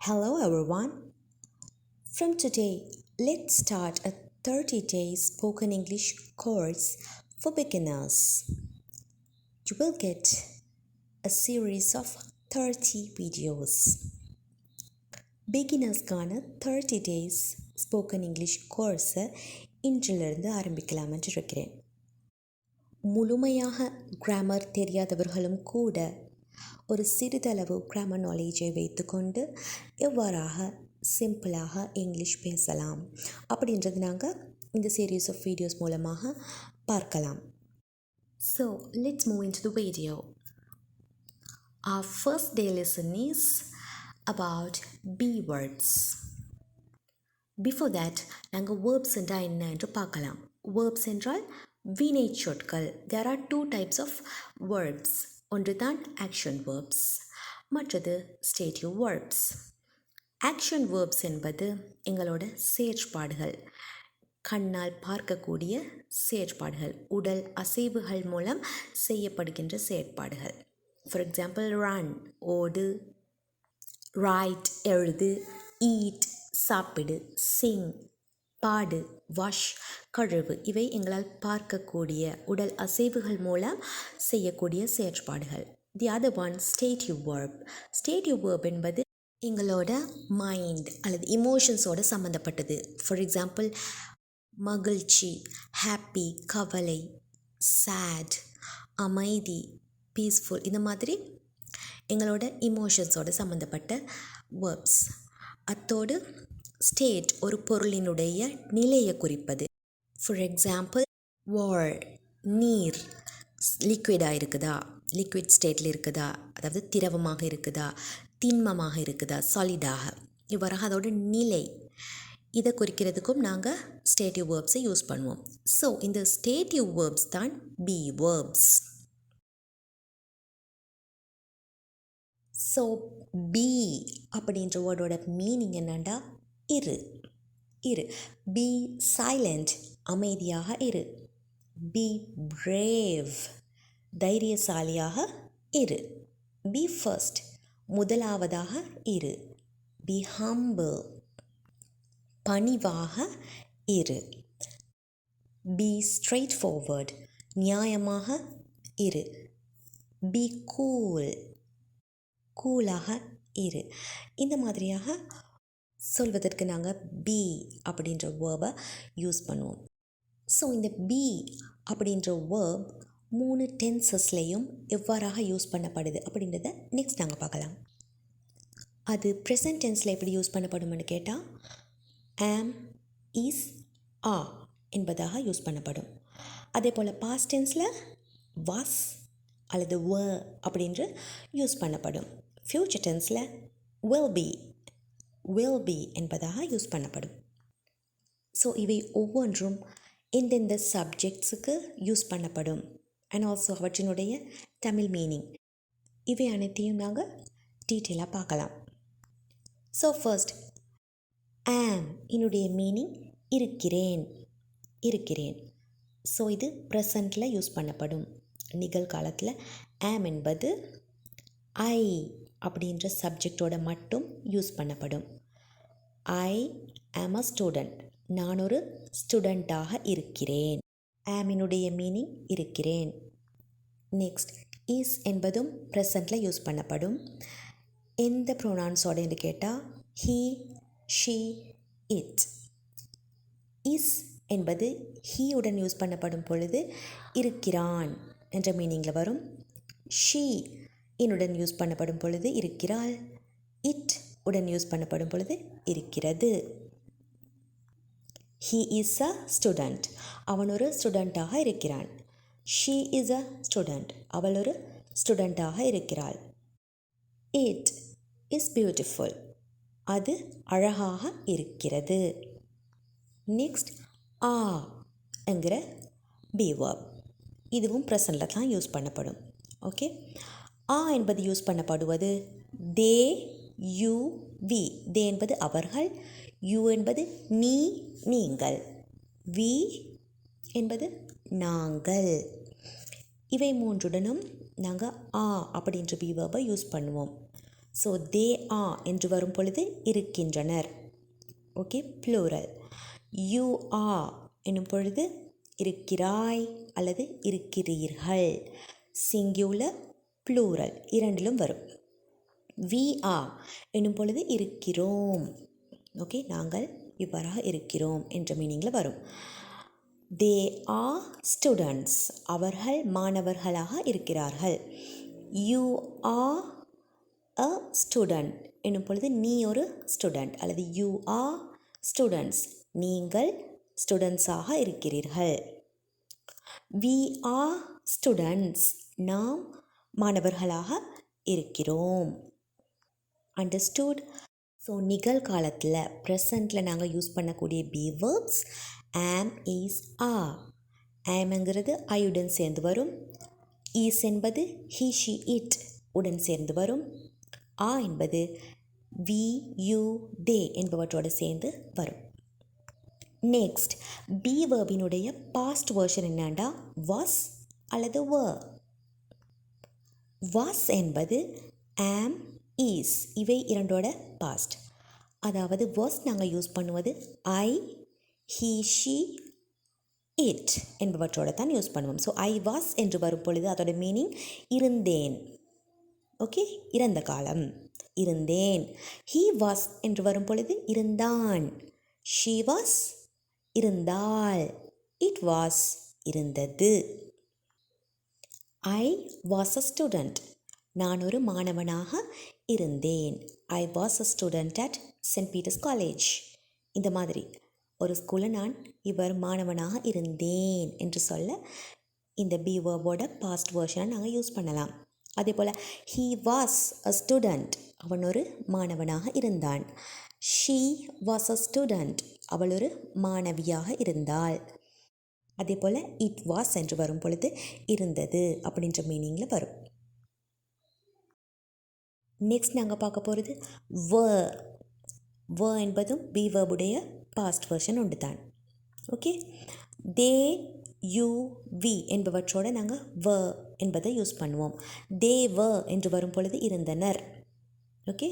Hello everyone. From today, let's start a 30-day spoken English course for beginners. You will get a series of 30 videos. பிகினர்ஸ்க்கான 30 days spoken English கோர்ஸை இன்றிலிருந்து ஆரம்பிக்கலாமென்று இருக்கிறேன். முழுமையாக grammar தெரியாதவர்களும் கூட ஒரு சிறிதளவு grammar நாலேஜை வைத்துக்கொண்டு எவ்வாறாக சிம்பிளாக இங்கிலீஷ் பேசலாம் அப்படின்றது நாங்கள் இந்த சீரீஸ் ஆஃப் வீடியோஸ் மூலமாக பார்க்கலாம். So let's move into the video. Our first day lesson is about be words. Before that நாங்கள் verbs என்றால் என்ன என்று பார்க்கலாம். Verbs என்றால் வினை சொற்கள். There are two types of verbs. ஒன்று தான் action verbs, மற்றது stative verbs. action verbs என்பது எங்களோட செயற்பாடுகள், கண்ணால் பார்க்கக்கூடிய செயற்பாடுகள், உடல் அசைவுகள் மூலம் செய்யப்படுகின்ற செயற்பாடுகள். ஃபார் எக்ஸாம்பிள் run ஓடு, write எழுது, eat சாப்பிடு, sing பாடு, வாஷ் கழுவு. இவை எங்களால் பார்க்கக்கூடிய உடல் அசைவுகள் மூலம் செய்யக்கூடிய செயற்பாடுகள். The other one stative verb. Stative verb என்பது எங்களோட மைண்ட் அல்லது இமோஷன்ஸோடு சம்மந்தப்பட்டது. ஃபார் எக்ஸாம்பிள் மகிழ்ச்சி, ஹாப்பி கவலை, சேட் அமைதி, பீஸ்ஃபுல், இந்த மாதிரி எங்களோட இமோஷன்ஸோடு சம்மந்தப்பட்ட வேர்ப்ஸ். அத்தோடு ஸ்டேட் ஒரு பொருளினுடைய நிலையை குறிப்பது. ஃபார் எக்ஸாம்பிள் வார் நீர் லிக்விடாக இருக்குதா, லிக்விட் ஸ்டேட்டில் இருக்குதா, அதாவது திரவமாக இருக்குதா, திண்மமாக இருக்குதா, சாலிடாக, இவ்வாறாக அதோட நிலை, இதை குறிக்கிறதுக்கும் நாங்கள் ஸ்டேட்டிவ் வேர்ப்ஸை யூஸ் பண்ணுவோம். ஸோ இந்த ஸ்டேட்டிவ் வேர்ப்ஸ் தான் பி வேர்ப்ஸ். ஸோ பி அப்படின்ற வேர்டோட மீனிங் என்னண்டா இரு. இரு. பி சைலண்ட் அமைதியாக இரு. பி பிரேவ் தைரியசாலியாக இரு. பி ஃபர்ஸ்ட் முதலாவதாக இரு. பி ஹம்பிள் பணிவாக இரு. பி ஸ்ட்ரெயிட் ஃபார்வர்ட் நியாயமாக இரு. பி கூல் கூலாக இரு. இந்த மாதிரியாக சொல்வதற்கு நாங்கள் பி அப்படின்ற வேர்பை யூஸ் பண்ணுவோம். ஸோ இந்த பி அப்படின்ற வேர்ப் 3 டென்சஸ்லேயும் எவ்வாறாக யூஸ் பண்ணப்படுது அப்படின்றத நெக்ஸ்ட் நாங்கள் பார்க்கலாம். அது ப்ரெசன்ட் டென்ஸில் எப்படி யூஸ் பண்ணப்படும்னு கேட்டால் ஆம், இஸ், ஆ என்பதாக யூஸ் பண்ணப்படும். அதே போல் பாஸ்ட் டென்ஸில் வாஸ் அல்லது வ அப்படின்று யூஸ் பண்ணப்படும். ஃப்யூச்சர் டென்ஸில் will be என்பதாக யூஸ் பண்ணப்படும். ஸோ இவை ஒவ்வொன்றும் எந்தெந்த சப்ஜெக்ட்ஸுக்கு யூஸ் பண்ணப்படும் அண்ட் ஆல்சோ அவற்றினுடைய தமிழ் மீனிங், இவை அனைத்தையும் நாங்கள் டீட்டெயிலாக பார்க்கலாம். ஸோ ஃபர்ஸ்ட் ஆம் என்னுடைய மீனிங் இருக்கிறேன், இருக்கிறேன். ஸோ இது ப்ரெசண்ட்டில் யூஸ் பண்ணப்படும். நிகழ்காலத்தில் ஆம் என்பது ஐ அப்படின்ற சப்ஜெக்டோட மட்டும் யூஸ் பண்ணப்படும். ஐ ஆம் அ ஸ்டூடெண்ட், நான் ஒரு ஸ்டூடெண்ட்டாக இருக்கிறேன். ஆமினுடைய மீனிங் இருக்கிறேன். நெக்ஸ்ட் இஸ் என்பதும் ப்ரெசண்ட்டில் யூஸ் பண்ணப்படும். எந்த ப்ரோனவுன்ஸோட என்று கேட்டால் ஹீ, ஷீ, இட். இஸ் என்பது ஹீ உடன் யூஸ் பண்ணப்படும் பொழுது இருக்கிறான் என்ற மீனிங்கில் வரும். ஷீ என்னுடன் யூஸ் பண்ணப்படும் பொழுது இருக்கிறாள். இட் உடன் யூஸ் பண்ணப்படும் பொழுது இருக்கிறது. ஹீ இஸ் அ ஸ்டூடெண்ட், அவன் ஒரு ஸ்டூடெண்ட்டாக இருக்கிறான். ஷீ இஸ் அ ஸ்டூடெண்ட், அவள் ஒரு ஸ்டூடெண்ட்டாக இருக்கிறாள். இட் இஸ் பியூட்டிஃபுல், அது அழகாக இருக்கிறது. நெக்ஸ்ட் ஆ என்கிற பி வேர்ப், இதுவும் ப்ரெசண்டில் தான் யூஸ் பண்ணப்படும். ஓகே, ஆ என்பது யூஸ் பண்ணப்படுவது தே, யூ, வி. தே என்பது அவர்கள், யூ என்பது நீ, நீங்கள், வி என்பது நாங்கள். இவை மூன்றுடனும் நாங்கள் ஆ அப்படின்ற பி வேர்பை யூஸ் பண்ணுவோம். ஸோ தே ஆர் என்று வரும் பொழுது இருக்கின்றனர். Okay, plural. யூ ஆர் என்னும் பொழுது இருக்கிறாய் அல்லது இருக்கிறீர்கள். சிங்குலர், ப்ளூரல் இரண்டிலும் வரும். வி ஆர் என்னும் பொழுது இருக்கிறோம். ஓகே, நாங்கள் இவ்வாறாக இருக்கிறோம் என்ற மீனிங்கில் வரும். தே ஆர் ஸ்டூடெண்ட்ஸ் அவர்கள் மாணவர்களாக இருக்கிறார்கள். யூ ஆர் அ ஸ்டூடெண்ட் என்னும் பொழுது நீ ஒரு ஸ்டூடெண்ட் அல்லது யூ ஆர் ஸ்டூடெண்ட்ஸ் நீங்கள் ஸ்டூடெண்ட்ஸாக இருக்கிறீர்கள். வி ஆர் ஸ்டூடெண்ட்ஸ் நாம் மாணவர்களாக இருக்கிறோம். அண்டர்ஸ்டூட்? ஸோ நிகழ்காலத்தில் ப்ரெசண்ட்டில் நாங்கள் யூஸ் பண்ணக்கூடிய பி வேர்ப்ஸ் ஆம், இஸ், ஆர். ஆம்ங்கிறது ஐயுடன் சேர்ந்து வரும். இஸ் என்பது ஹி, ஷி, இட் உடன் சேர்ந்து வரும். ஆ என்பது வி, யூ, தே என்பவற்றோடு சேர்ந்து வரும். நெக்ஸ்ட், பி வேர்பினுடைய பாஸ்ட் வேர்ஷன் என்னண்டா வாஸ் அல்லது வர். வாஸ் என்பது ஆம், இஸ் இவை இரண்டோட பாஸ்ட். அதாவது வாஸ் நாங்கள் யூஸ் பண்ணுவது ஐ, ஹி, ஷி, இட் என்பவற்றோடு தான் யூஸ் பண்ணுவோம். ஸோ ஐ வாஸ் என்று வரும் பொழுது அதோட மீனிங் இருந்தேன். ஓகே, இறந்த காலம், இருந்தேன். ஹீ வாஸ் என்று வரும் பொழுது இருந்தான். ஷீ வாஸ் இருந்தாள். இட் வாஸ் இருந்தது. ஐ வாஸ் அ ஸ்டூடெண்ட் நான் ஒரு மாணவனாக இருந்தேன். I was a student at saint Peter's college. இந்த மாதிரி ஒரு ஸ்கூலில் நான் இவர் மாணவனாக இருந்தேன் என்று சொல்ல இந்த பி வேர்போட பாஸ்ட் வேர்ஷனை நாங்கள் யூஸ் பண்ணலாம். அதே போல் ஹீ வாஸ் அ ஸ்டூடெண்ட் அவன் ஒரு மாணவனாக இருந்தான். ஷீ வாஸ் அ ஸ்டூடெண்ட் அவள் ஒரு மாணவியாக இருந்தாள். அதே போல் இட் வாஸ் என்று வரும் பொழுது இருந்தது அப்படின்ற மீனிங்கில் வரும். நெக்ஸ்ட் நாங்கள் பார்க்க போகிறது வ என்பதும் பி வேர்புடைய பாஸ்ட் வேர்ஷன் ஒன்று தான். ஓகே, தே, யூ, வி என்பவற்றோடு நாங்கள் வ என்பதை யூஸ் பண்ணுவோம். தே வ என்று வரும் பொழுது இருந்தனர். ஓகே,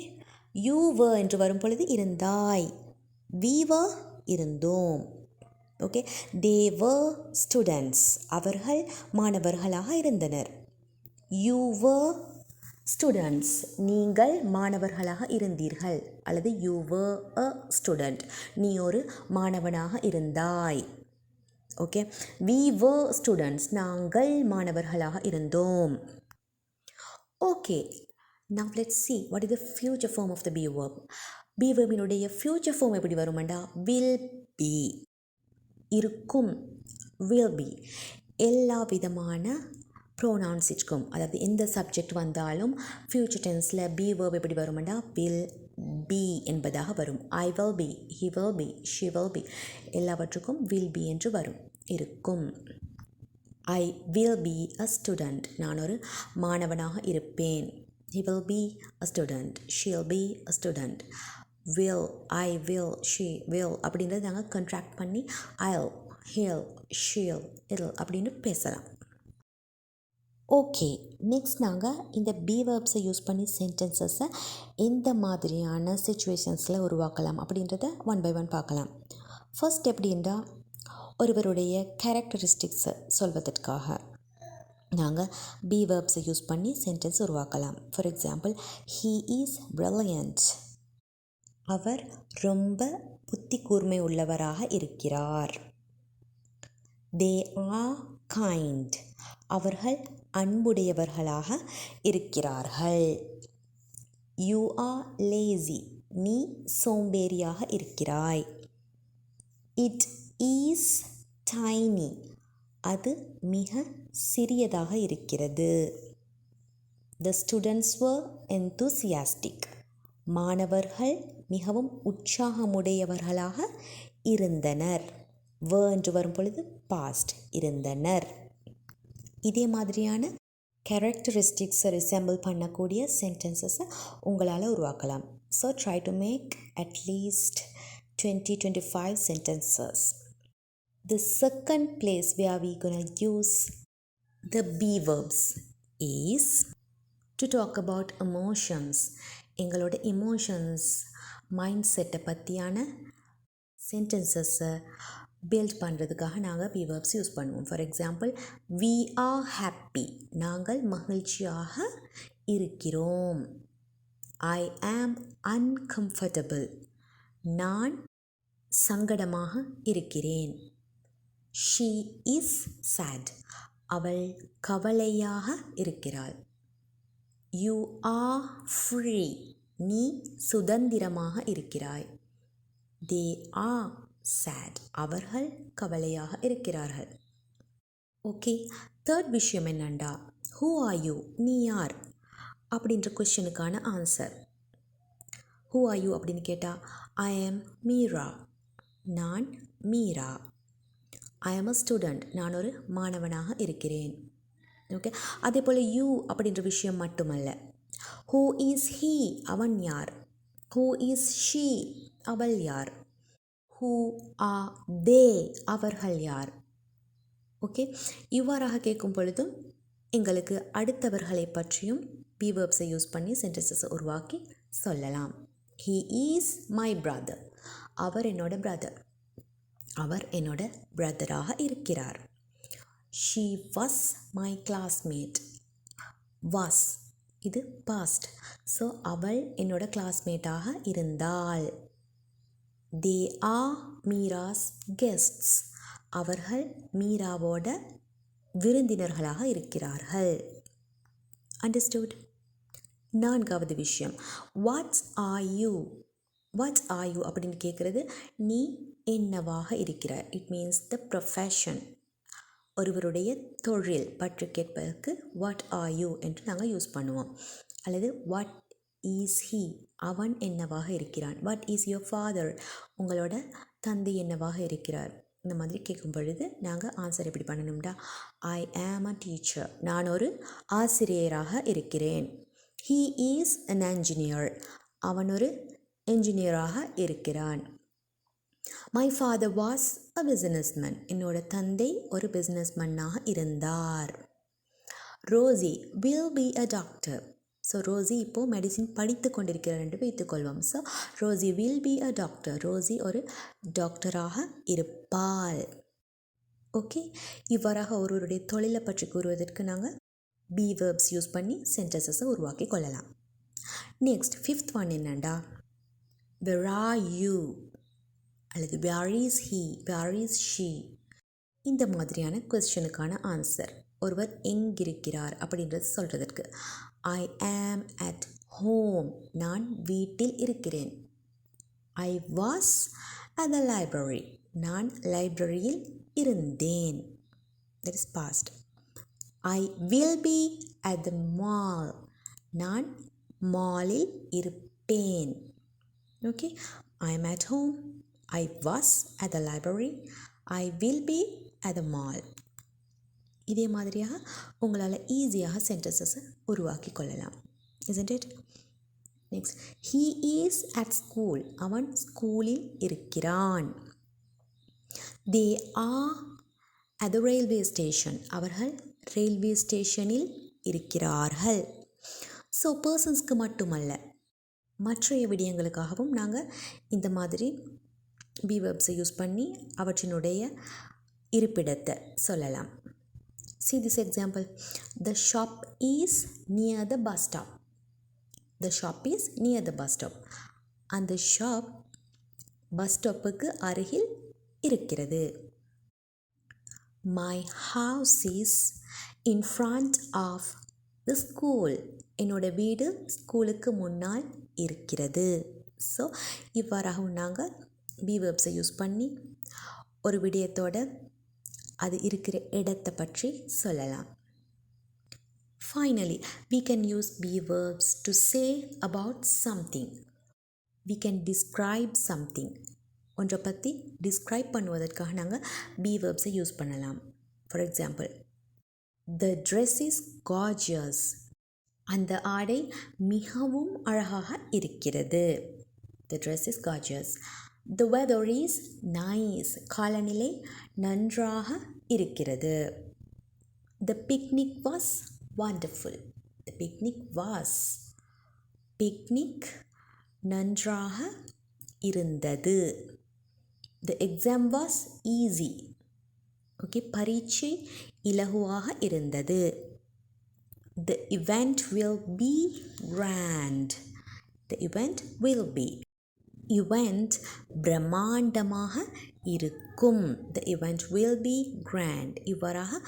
யூ வ என்று வரும் பொழுது இருந்தாய். வி வ இருந்தோம். ஓகே, தே வ ஸ்டூடெண்ட்ஸ் அவர்கள் மாணவர்களாக இருந்தனர். யூ வ ஸ்டூடெண்ட்ஸ் நீங்கள் மாணவர்களாக இருந்தீர்கள் அல்லது யூ வர் அ ஸ்டூடெண்ட் நீ ஒரு மாணவனாக இருந்தாய். ஓகே, வி வர் ஸ்டூடெண்ட்ஸ் நாங்கள் மாணவர்களாக இருந்தோம். Okay, now let's see what is the future form of the be verb. be verb-இனுடைய future form எப்படி வரும்டா will be இருக்கும். will be எல்லா விதமான ப்ரோனவுன்ஸ் இருக்கும். அதாவது எந்த சப்ஜெக்ட் வந்தாலும் ஃப்யூச்சர் டென்ஸில் பி வேர்ப் எப்படி வரும்னா வில் பி என்பதாக வரும். ஐ will B, he will be, she will be எல்லாவற்றுக்கும் வில் பி என்று வரும். இருக்கும். ஐ வில் பி அ ஸ்டூடெண்ட் நான் ஒரு மாணவனாக இருப்பேன். He will be a student, she'll be a student. Will, I will, she will அப்படின்றத நாங்கள் கண்ட்ராக்ட் பண்ணி ஐல், ஹில், ஷீல், இல் அப்படின்னு பேசலாம். ஓகே, நெக்ஸ்ட் நாங்கள் இந்த பி வேர்ப்ஸை யூஸ் பண்ணி சென்டென்சஸை எந்த மாதிரியான சிச்சுவேஷன்ஸில் உருவாக்கலாம் அப்படின்றத ஒன் பை ஒன் பார்க்கலாம். ஃபர்ஸ்ட் எப்படின்னா ஒருவருடைய கேரக்டரிஸ்டிக்ஸை சொல்வதற்காக நாங்கள் பி வேர்ப்ஸை யூஸ் பண்ணி சென்டென்ஸ் உருவாக்கலாம். For example, he is brilliant அவர் ரொம்ப புத்தி கூர்மை உள்ளவராக இருக்கிறார். தே ஆர் கைண்ட் அவர்கள் அன்புடையவர்களாக இருக்கிறார்கள். யூ ஆர் லேசி நீ சோம்பேறியாக இருக்கிறாய். இட் ஈஸ் டைனி அது மிக சிறியதாக இருக்கிறது. த ஸ்டூடெண்ட்ஸ் வர் என்தூசியாஸ்டிக் மாணவர்கள் மிகவும் உற்சாகமுடையவர்களாக இருந்தனர். வ என்று வரும் பொழுது பாஸ்ட் இருந்தனர். இதே மாதிரியான கேரக்டரிஸ்டிக்ஸை ரிசெம்பிள் பண்ணக்கூடிய சென்டென்சஸை உங்களால் உருவாக்கலாம். So try to make at least 20-25 sentences. The second place where we gonna use the be verbs is to talk about emotions. எங்களோட எமோஷன்ஸ் மைண்ட் செட்டை பற்றியான சென்டென்சஸை பில்ட் பண்ணுறதுக்காக நாங்கள் பி வேர்ப்ஸ் யூஸ் பண்ணுவோம். For example, we are happy, நாங்கள் மகிழ்ச்சியாக இருக்கிறோம். ஐ ஆம் அன்கம்ஃபர்டபுள், நான் சங்கடமாக இருக்கிறேன். ஷீ இஸ் சேட், அவள் கவலையாக இருக்கிறாள். யூ ஆர் ஃப்ரீ, நீ சுதந்திரமாக இருக்கிறாய். தே ஆர் சேட், அவர்கள் கவலையாக இருக்கிறார்கள். ஓகே, தேர்ட் விஷயம் என்னண்டா, ஹூ ஆர் யூ, நீ யார் அப்படின்ற கொஷனுக்கான ஆன்சர். ஹூ ஆர் யூ அப்படின்னு கேட்டால், ஐ ஆம் மீரா, நான் மீரா. ஐ ஆம் அ ஸ்டூடெண்ட், நான் ஒரு மாணவனாக இருக்கிறேன். ஓகே, அதே போல் யூ அப்படின்ற விஷயம் மட்டுமல்ல. ஹூ இஸ் ஹீ, அவன் யார். ஹூ இஸ் ஷீ, அவள் யார். ஹூ ஆர் தே, அவர்கள் யார். ஓகே, இவ்வாறாக கேட்கும் பொழுதும் எங்களுக்கு அடுத்தவர்களை பற்றியும் பி வேர்ப்ஸை யூஸ் பண்ணி சென்டென்சஸை உருவாக்கி சொல்லலாம். ஹீ இஸ் மை பிரதர், அவர் என்னோட பிரதர், அவர் என்னோட பிரதராக இருக்கிறார். She was my classmate. Was இது பாஸ்ட், ஸோ அவள் என்னோட கிளாஸ்மேட்டாக இருந்தாள். தே ஆர் மீராஸ் கெஸ்ட்ஸ், அவர்கள் மீராவோட விருந்தினர்களாக இருக்கிறார்கள். அண்டர்ஸ்டுட்? நான்காவது விஷயம், what's are you. What's are you அப்படின்னு கேட்குறது நீ என்னவாக இருக்கிறாய். இட் மீன்ஸ் த ப்ரொஃபஷன், ஒருவருடைய தொழில் பற்றி கேட்பதற்கு வாட் ஆர் யூ என்று நாங்கள் யூஸ் பண்ணுவோம். அல்லது வாட் இஸ் ஹீ, அவன் என்னவாக இருக்கிறான். வாட் இஸ் யுவர் ஃபாதர், உங்களோட தந்தை என்னவாக இருக்கிறார். இந்த மாதிரி கேட்கும் பொழுது நாங்கள் ஆன்சர் எப்படி பண்ணணும்டா, ஐ ஆம் அ டீச்சர், நான் ஒரு ஆசிரியராக இருக்கிறேன். ஹீ இஸ் அன் என்ஜினியர், அவன் ஒரு என்ஜினியராக இருக்கிறான். My father was a businessman, என்னோட தந்தை ஒரு பிஸ்னஸ்மேனாக இருந்தார். Rosie will be a doctor, so Rosie இப்போது மெடிசின் படித்து கொண்டிருக்கிறார் என்று வைத்துக்கொள்வோம். So Rosie will be a doctor, ரோசி ஒரு டாக்டராக இருப்பாள். ஓகே, இவ்வாறாக ஒருவருடைய தொழிலை பற்றி கூறுவதற்கு நாங்கள் பி வேர்ப்ஸ் யூஸ் பண்ணி சென்டென்சஸை உருவாக்கி கொள்ளலாம். நெக்ஸ்ட் ஃபிஃப்த் ஒன் என்னண்டா, where are you அல்லது where is he, where is she. இந்த மாதிரியான கொஸ்டினுக்கான ஆன்சர், ஒருவர் எங்கிருக்கிறார் அப்படின்றது சொல்கிறதற்கு, ஐ ஆம் அட் ஹோம், நான் வீட்டில் இருக்கிறேன். I was at the library, நான் லைப்ரரியில் இருந்தேன். That is past. I will be at the mall, நான் மாலில் இருப்பேன். Okay, I am at home, I was at the library, I will be at the mall. இதே மாதிரியாக உங்களால் ஈஸியாக சென்டென்சஸை உருவாக்கி கொள்ளலாம். isn't it? Next, he is at school, அவன் ஸ்கூலில் இருக்கிறான். they are at the railway station, அவர்கள் ரயில்வே ஸ்டேஷனில் இருக்கிறார்கள். ஸோ பர்சன்ஸ்க்கு மட்டுமல்ல, மற்றைய விடயங்களுக்காகவும் நாங்கள் இந்த மாதிரி பி வேர்ப்ஸை யூஸ் பண்ணி அவற்றினுடைய இருப்பிடத்தை சொல்லலாம். See this example. The shop is near the bus stop. The shop is near the bus stop. அந்த ஷாப் பஸ் ஸ்டாப்புக்கு அருகில் இருக்கிறது. My house is in front of the school. என்னோட வீடு ஸ்கூலுக்கு முன்னால் இருக்கிறது. ஸோ இவ்வாறாகவும் நாங்கள் பி வேர்ப்ஸை யூஸ் பண்ணி ஒரு விடயத்தோட அது இருக்கிற இடத்தை பற்றி சொல்லலாம். Finally, we can use be verbs to say about something. We can describe something. ஒன்றை பற்றி டிஸ்கிரைப் பண்ணுவதற்காக நாங்கள் பி வேர்ப்ஸை யூஸ் பண்ணலாம். For example, the dress is gorgeous. அந்த ஆடை மிகவும் அழகாக இருக்கிறது. The dress is gorgeous. The weather is nice. காலநிலை நன்றாக இருக்கிறது. The picnic was wonderful. The picnic was. Picnic நன்றாக இருந்தது. The exam was easy. Okay, பரீட்சை இலகுவாக இருந்தது. The event will be grand. The event will be. Event பிரம்மாண்டமாக இருக்கும். The event will be grand. இவ்வாறாக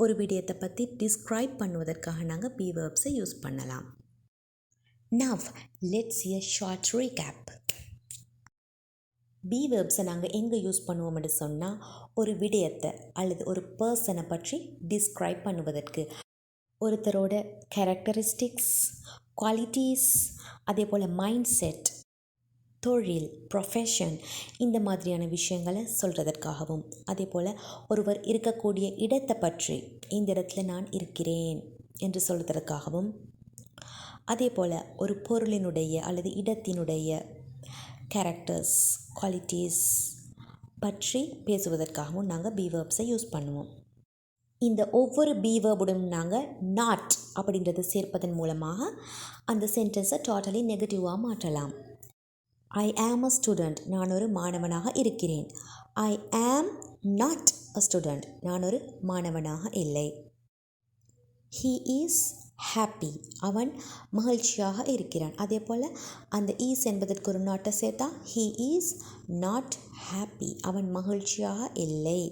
ஒரு விடயத்தை பற்றி டிஸ்கிரைப் பண்ணுவதற்காக நாங்கள் be verbs யூஸ் பண்ணலாம். Now let's see a short recap. be verbs நாங்கள் எங்கே யூஸ் பண்ணுவோம்னு சொன்னால் ஒரு விடயத்தை அல்லது ஒரு பர்சனை பற்றி டிஸ்கிரைப் பண்ணுவதற்கு, ஒருத்தரோட கேரக்டரிஸ்டிக்ஸ், குவாலிட்டிஸ், அதே போல் மைண்ட் செட், தொழில், ப்ரொஃபஷன், இந்த மாதிரியான விஷயங்களை சொல்கிறதற்காகவும், அதே போல் ஒருவர் இருக்கக்கூடிய இடத்தை பற்றி இந்த இடத்துல நான் இருக்கிறேன் என்று சொல்வதற்காகவும், அதே போல் ஒரு பொருளினுடைய அல்லது இடத்தினுடைய கேரக்டர்ஸ், குவாலிட்டிஸ் பற்றி பேசுவதற்காகவும் நாங்கள் be verbs யூஸ் பண்ணுவோம். இந்த ஒவ்வொரு be verb-உடன் நாங்கள் not அப்படின்றத சேர்ப்பதன் மூலமாக அந்த சென்டென்ஸை டோட்டலி நெகட்டிவாக மாற்றலாம். I am a student. நான் ஒரு மாணவனாக இருக்கிறேன். I am not a student. நான் ஒரு மாணவனாக இல்லை. He is happy. அவன் மகிழ்ச்சியாக இருக்கிறான். அதே போல் அந்த is என்பதற்கு ஒரு நாட்டை சேர்த்தா he is not happy. அவன் மகிழ்ச்சியாக இல்லை.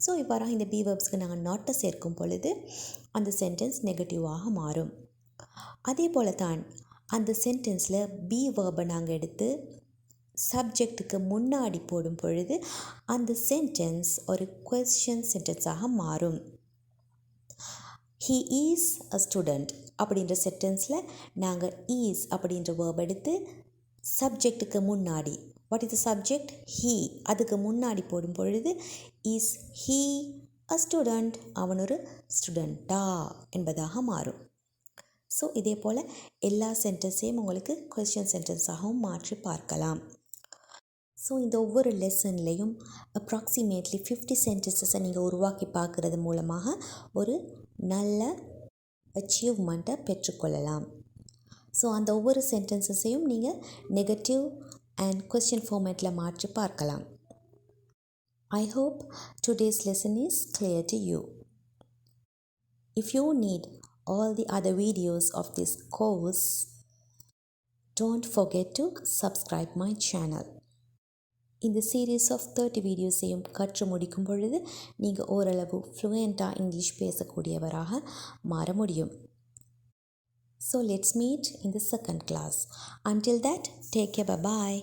ஸோ இவ்வாறாக இந்த be verbsக்கு நாங்கள் நாட்டை சேர்க்கும் பொழுது அந்த சென்டென்ஸ் நெகட்டிவாக மாறும். அதே போல தான் அந்த சென்டென்ஸில் be verb-ஐ நாங்கள் எடுத்து சப்ஜெக்ட்டுக்கு முன்னாடி போடும் பொழுது அந்த சென்டென்ஸ் ஒரு கொஸ்டின் சென்டென்ஸாக மாறும். He is a student அப்படின்ற சென்டென்ஸில் நாங்கள் is அப்படின்ற verb எடுத்து சப்ஜெக்ட்டுக்கு முன்னாடி, what is the subject? he, அதுக்கு முன்னாடி போடும் பொழுது is he a student, அவன் ஒரு ஸ்டூடெண்ட்டா என்பதாக மாறும். ஸோ இதே போல் எல்லா சென்டென்ஸையும் உங்களுக்கு கொஸ்டின் சென்டென்ஸாகவும் மாற்றி பார்க்கலாம். ஸோ இந்த ஒவ்வொரு லெசன்லேயும் அப்ராக்சிமேட்லி 50 சென்டென்சஸை நீங்கள் உருவாக்கி பார்க்குறது மூலமாக ஒரு நல்ல அச்சீவ்மெண்ட்டை பெற்றுக்கொள்ளலாம். ஸோ அந்த ஒவ்வொரு சென்டென்சஸையும் நீங்கள் நெகட்டிவ் அண்ட் கொஸ்டின் ஃபார்மேட்டில் மாற்றி பார்க்கலாம். I hope today's lesson is clear to you. If you need all the other videos of this course, don't forget to subscribe my channel. இந்த சீரீஸ் ஆஃப் 30 வீடியோஸையும் கற்று முடிக்கும் பொழுது நீங்கள் ஓரளவு ஃப்ளூயண்ட்டாக இங்கிலீஷ் பேசக்கூடியவராக மாற முடியும். So let's meet in the second class. Until that, take care, bye-bye.